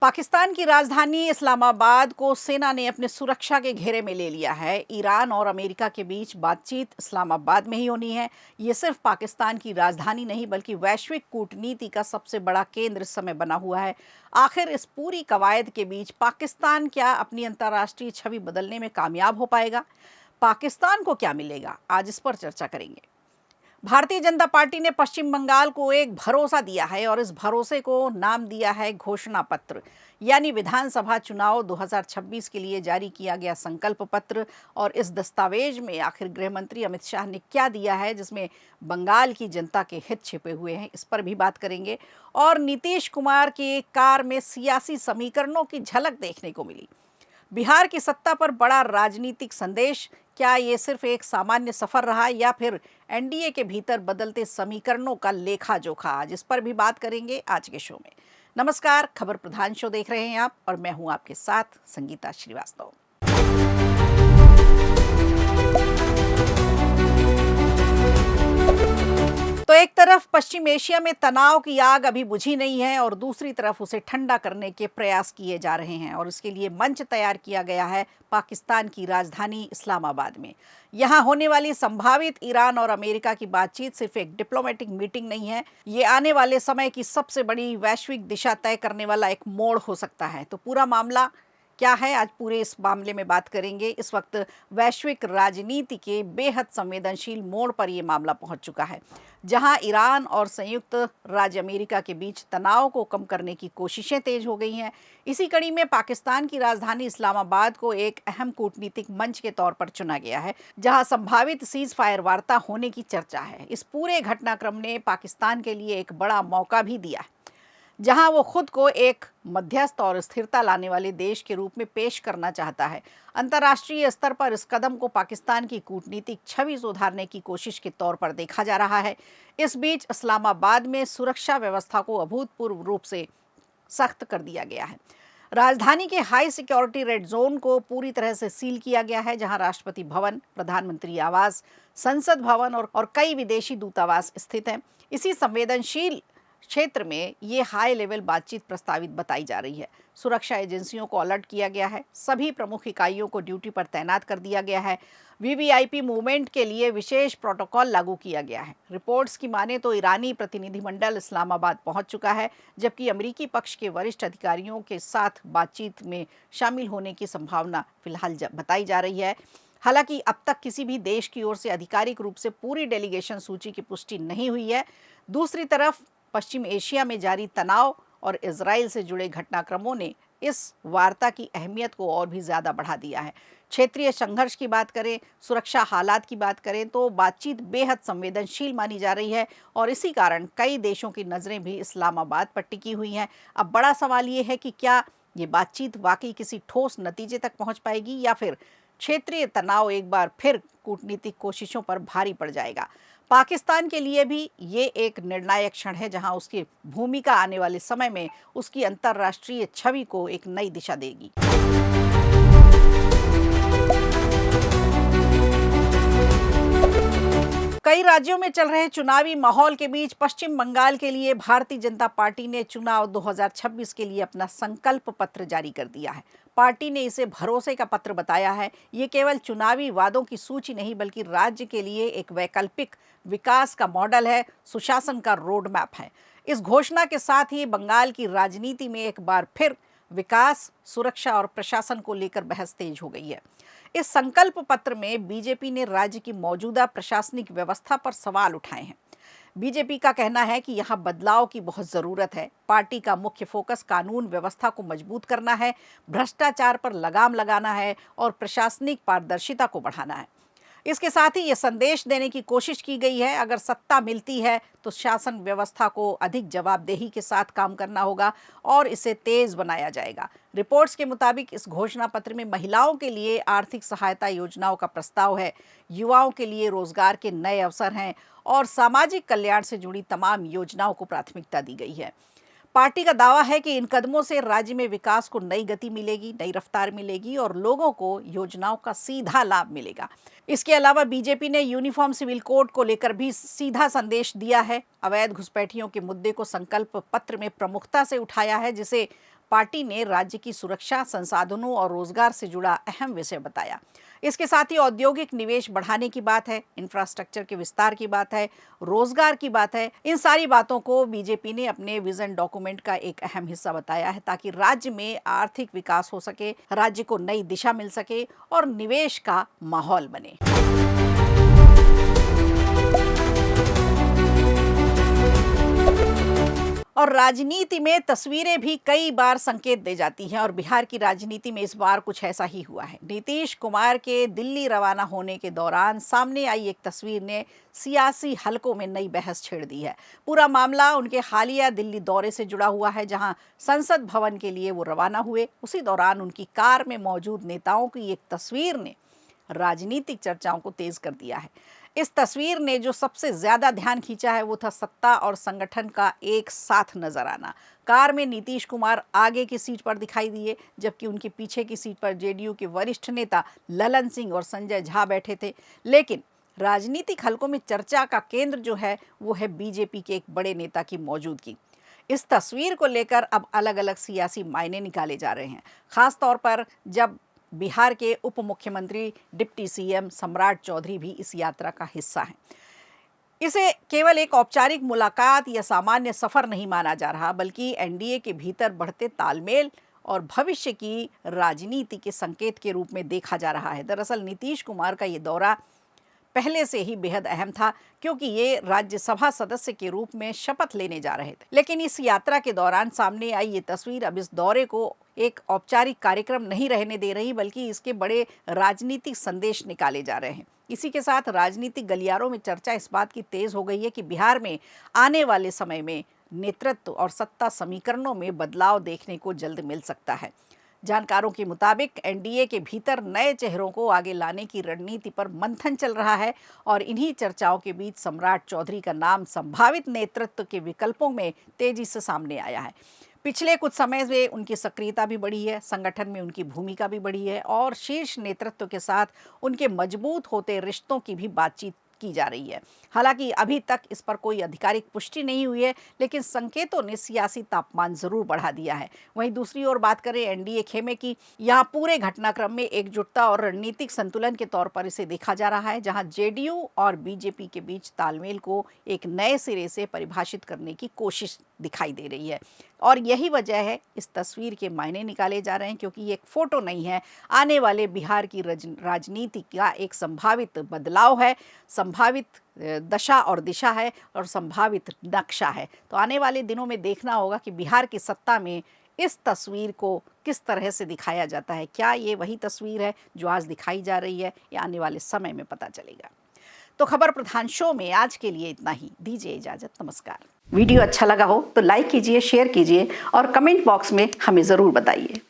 पाकिस्तान की राजधानी इस्लामाबाद को सेना ने अपने सुरक्षा के घेरे में ले लिया है। ईरान और अमेरिका के बीच बातचीत इस्लामाबाद में ही होनी है। ये सिर्फ पाकिस्तान की राजधानी नहीं बल्कि वैश्विक कूटनीति का सबसे बड़ा केंद्र इस समय बना हुआ है। आखिर इस पूरी कवायद के बीच पाकिस्तान क्या अपनी अंतर्राष्ट्रीय छवि बदलने में कामयाब हो पाएगा? पाकिस्तान को क्या मिलेगा? आज इस पर चर्चा करेंगे। भारतीय जनता पार्टी ने पश्चिम बंगाल को एक भरोसा दिया है और इस भरोसे को नाम दिया है घोषणा पत्र, यानी विधानसभा चुनाव 2026 के लिए जारी किया गया संकल्प पत्र। और इस दस्तावेज में आखिर गृह मंत्री अमित शाह ने क्या दिया है जिसमें बंगाल की जनता के हित छिपे हुए हैं, इस पर भी बात करेंगे। और नीतीश कुमार के कार में सियासी समीकरणों की झलक देखने को मिली। बिहार की सत्ता पर बड़ा राजनीतिक संदेश, क्या ये सिर्फ एक सामान्य सफर रहा या फिर एनडीए के भीतर बदलते समीकरणों का लेखा जोखा? आज इस पर भी बात करेंगे आज के शो में। नमस्कार, खबर प्रधान शो देख रहे हैं आप और मैं हूं आपके साथ संगीता श्रीवास्तव। तो एक तरफ पश्चिम एशिया में तनाव की आग अभी बुझी नहीं है और दूसरी तरफ उसे ठंडा करने के प्रयास किए जा रहे हैं और इसके लिए मंच तैयार किया गया है पाकिस्तान की राजधानी इस्लामाबाद में। यहाँ होने वाली संभावित ईरान और अमेरिका की बातचीत सिर्फ एक डिप्लोमेटिक मीटिंग नहीं है, ये आने वाले समय की सबसे बड़ी वैश्विक दिशा तय करने वाला एक मोड़ हो सकता है। तो पूरा मामला क्या है, आज पूरे इस मामले में बात करेंगे। इस वक्त वैश्विक राजनीति के बेहद संवेदनशील मोड़ पर यह मामला पहुंच चुका है, जहां ईरान और संयुक्त राज्य अमेरिका के बीच तनाव को कम करने की कोशिशें तेज हो गई हैं। इसी कड़ी में पाकिस्तान की राजधानी इस्लामाबाद को एक अहम कूटनीतिक मंच के तौर पर चुना गया है, जहां संभावित सीज फायर वार्ता होने की चर्चा है। इस पूरे घटनाक्रम ने पाकिस्तान के लिए एक बड़ा मौका भी दिया है, जहां वो खुद को एक मध्यस्थ और स्थिरता लाने वाले देश के रूप में पेश करना चाहता है। अंतर्राष्ट्रीय स्तर पर इस कदम को पाकिस्तान की कूटनीतिक छवि सुधारने की कोशिश के तौर पर देखा जा रहा है। इस बीच इस्लामाबाद में सुरक्षा व्यवस्था को अभूतपूर्व रूप से सख्त कर दिया गया है। राजधानी के हाई सिक्योरिटी रेड जोन को पूरी तरह से सील किया गया है, जहां राष्ट्रपति भवन, प्रधानमंत्री आवास, संसद भवन और कई विदेशी दूतावास स्थित हैं। इसी संवेदनशील क्षेत्र में ये हाई लेवल बातचीत प्रस्तावित बताई जा रही है। सुरक्षा एजेंसियों को अलर्ट किया गया है, सभी प्रमुख इकाइयों को ड्यूटी पर तैनात कर दिया गया है। वीवीआईपी मूवमेंट के लिए विशेष प्रोटोकॉल लागू किया गया है। रिपोर्ट्स की माने तो ईरानी प्रतिनिधिमंडल इस्लामाबाद पहुंच चुका है, जबकि अमेरिकी पक्ष के वरिष्ठ अधिकारियों के साथ बातचीत में शामिल होने की संभावना फिलहाल बताई जा रही है। हालांकि अब तक किसी भी देश की ओर से आधिकारिक रूप से पूरी डेलीगेशन सूची की पुष्टि नहीं हुई है। दूसरी तरफ पश्चिम एशिया में जारी तनाव और इजराइल से जुड़े घटनाक्रमों ने इस वार्ता की अहमियत को और भी ज़्यादा बढ़ा दिया है। क्षेत्रीय संघर्ष की बात करें, सुरक्षा हालात की बात करें तो बातचीत बेहद संवेदनशील मानी जा रही है और इसी कारण कई देशों की नज़रें भी इस्लामाबाद पर टिकी हुई हैं। अब बड़ा सवाल ये है कि क्या ये बातचीत वाकई किसी ठोस नतीजे तक पहुंच पाएगी या फिर क्षेत्रीय तनाव एक बार फिर कूटनीतिक कोशिशों पर भारी पड़ जाएगा। पाकिस्तान के लिए भी ये एक निर्णायक क्षण है, जहां उसकी भूमिका आने वाले समय में उसकी अंतर्राष्ट्रीय छवि को एक नई दिशा देगी। कई राज्यों में चल रहे चुनावी माहौल के बीच पश्चिम बंगाल के लिए भारतीय जनता पार्टी ने चुनाव 2026 के लिए अपना संकल्प पत्र जारी कर दिया है। पार्टी ने इसे भरोसे का पत्र बताया है। ये केवल चुनावी वादों की सूची नहीं बल्कि राज्य के लिए एक वैकल्पिक विकास का मॉडल है, सुशासन का रोड मैप है। इस घोषणा के साथ ही बंगाल की राजनीति में एक बार फिर विकास, सुरक्षा और प्रशासन को लेकर बहस तेज हो गई है। इस संकल्प पत्र में बीजेपी ने राज्य की मौजूदा प्रशासनिक व्यवस्था पर सवाल उठाए हैं। बीजेपी का कहना है कि यहाँ बदलाव की बहुत ज़रूरत है। पार्टी का मुख्य फोकस कानून व्यवस्था को मजबूत करना है, भ्रष्टाचार पर लगाम लगाना है और प्रशासनिक पारदर्शिता को बढ़ाना है। इसके साथ ही ये संदेश देने की कोशिश की गई है, अगर सत्ता मिलती है तो शासन व्यवस्था को अधिक जवाबदेही के साथ काम करना होगा और इसे तेज बनाया जाएगा। रिपोर्ट्स के मुताबिक इस घोषणा पत्र में महिलाओं के लिए आर्थिक सहायता योजनाओं का प्रस्ताव है, युवाओं के लिए रोजगार के नए अवसर हैं और सामाजिक कल्याण से जुड़ी तमाम योजनाओं को प्राथमिकता दी गई है। पार्टी का दावा है कि इन कदमों से राज्य में विकास को नई गति मिलेगी, नई रफ्तार मिलेगी और लोगों को योजनाओं का सीधा लाभ मिलेगा। इसके अलावा बीजेपी ने यूनिफॉर्म सिविल कोड को लेकर भी सीधा संदेश दिया है। अवैध घुसपैठियों के मुद्दे को संकल्प पत्र में प्रमुखता से उठाया है, जिसे पार्टी ने राज्य की सुरक्षा, संसाधनों और रोजगार से जुड़ा अहम विषय बताया। इसके साथ ही औद्योगिक निवेश बढ़ाने की बात है, इंफ्रास्ट्रक्चर के विस्तार की बात है, रोजगार की बात है। इन सारी बातों को बीजेपी ने अपने विजन डॉक्यूमेंट का एक अहम हिस्सा बताया है, ताकि राज्य में आर्थिक विकास हो सके, राज्य को नई दिशा मिल सके और निवेश का माहौल बने। और राजनीति में तस्वीरें भी कई बार संकेत दे जाती हैं, और बिहार की राजनीति में इस बार कुछ ऐसा ही हुआ है। नीतीश कुमार के दिल्ली रवाना होने के दौरान सामने आई एक तस्वीर ने सियासी हलकों में नई बहस छेड़ दी है। पूरा मामला उनके हालिया दिल्ली दौरे से जुड़ा हुआ है, जहां संसद भवन के लिए वो रवाना हुए। उसी दौरान उनकी कार में मौजूद नेताओं की एक तस्वीर ने राजनीतिक चर्चाओं को तेज कर दिया है। इस तस्वीर ने जो सबसे ज्यादा ध्यान खींचा है वो था सत्ता और संगठन का एक साथ नजर आना। कार में नीतीश कुमार आगे की सीट पर दिखाई दिए, जबकि उनके पीछे की सीट पर जेडीयू के वरिष्ठ नेता ललन सिंह और संजय झा बैठे थे। लेकिन राजनीतिक हलकों में चर्चा का केंद्र जो है वो है बीजेपी के एक बड़े नेता की मौजूदगी। इस तस्वीर को लेकर अब अलग अलग सियासी मायने निकाले जा रहे हैं, खास तौर पर जब बिहार के उप मुख्यमंत्री डिप्टी सीएम सम्राट चौधरी भी इस यात्रा का हिस्सा हैं। इसे केवल एक औपचारिक मुलाकात या सामान्य सफर नहीं माना जा रहा, बल्कि एनडीए के भीतर बढ़ते तालमेल और भविष्य की राजनीति के संकेत के रूप में देखा जा रहा है। दरअसल नीतीश कुमार का ये दौरा पहले से ही बेहद अहम था, क्योंकि ये राज्यसभा सदस्य के रूप में शपथ लेने जा रहे थे। लेकिन इस यात्रा के दौरान सामने आई ये तस्वीर अब इस दौरे को एक औपचारिक कार्यक्रम नहीं रहने दे रही, बल्कि इसके बड़े राजनीतिक संदेश निकाले जा रहे हैं। इसी के साथ राजनीतिक गलियारों में चर्चा इस बात की तेज हो गई है कि बिहार में आने वाले समय में नेतृत्व और सत्ता समीकरणों में बदलाव देखने को जल्द मिल सकता है। जानकारों के मुताबिक एनडीए के भीतर नए चेहरों को आगे लाने की रणनीति पर मंथन चल रहा है, और इन्हीं चर्चाओं के बीच सम्राट चौधरी का नाम संभावित नेतृत्व के विकल्पों में तेजी से सामने आया है। पिछले कुछ समय से उनकी सक्रियता भी बढ़ी है, संगठन में उनकी भूमिका भी बढ़ी है, और शीर्ष नेतृत्व के साथ उनके मजबूत होते रिश्तों की भी बातचीत की जा रही है। हालांकि अभी तक इस पर कोई आधिकारिक पुष्टि नहीं हुई है, लेकिन संकेतों ने सियासी तापमान जरूर बढ़ा दिया है। वहीं दूसरी ओर बात करें एनडीए खेमे की, यहाँ पूरे घटनाक्रम में एकजुटता और रणनीतिक संतुलन के तौर पर इसे देखा जा रहा है, जहां जेडीयू और बीजेपी के बीच तालमेल को एक नए सिरे से परिभाषित करने की कोशिश दिखाई दे रही है। और यही वजह है इस तस्वीर के मायने निकाले जा रहे हैं, क्योंकि ये एक फोटो नहीं है, आने वाले बिहार की राजनीति का एक संभावित बदलाव है, संभावित दशा और दिशा है, और संभावित नक्शा है। तो आने वाले दिनों में देखना होगा कि बिहार की सत्ता में इस तस्वीर को किस तरह से दिखाया जाता है। क्या ये वही तस्वीर है जो आज दिखाई जा रही है, या आने वाले समय में पता चलेगा। तो खबर प्रधान शो में आज के लिए इतना ही। दीजिए इजाजत, नमस्कार। वीडियो अच्छा लगा हो तो लाइक कीजिए, शेयर कीजिए और कमेंट बॉक्स में हमें ज़रूर बताइए।